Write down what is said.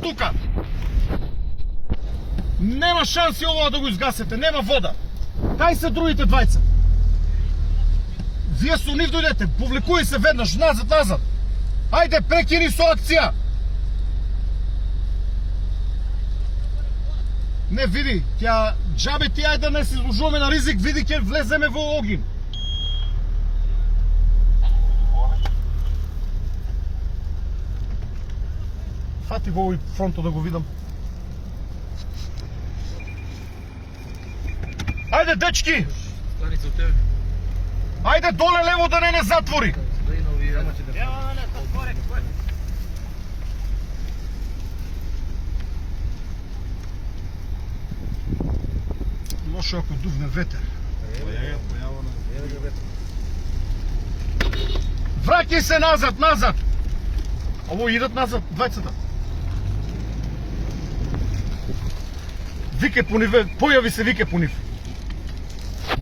тука. Нема шанси ова да го изгасете, нема вода. Кај се другите двајца? Вие со нив дојдете, повлекуј се веднаш, назад. Ајде, прекини со акција. Не, види, ќе џабе ти ајде да не се изложуваме на ризик, види ќе влеземе во огин. Фати го овој фронто да го видам. Ајде, дечки! Страница од тебе. Ајде доле лево да не затвори. Лошо ако дувне ветер. Враќај се назад. Ово идат назад, двајцата. Вике по нив, појави се вике по нив.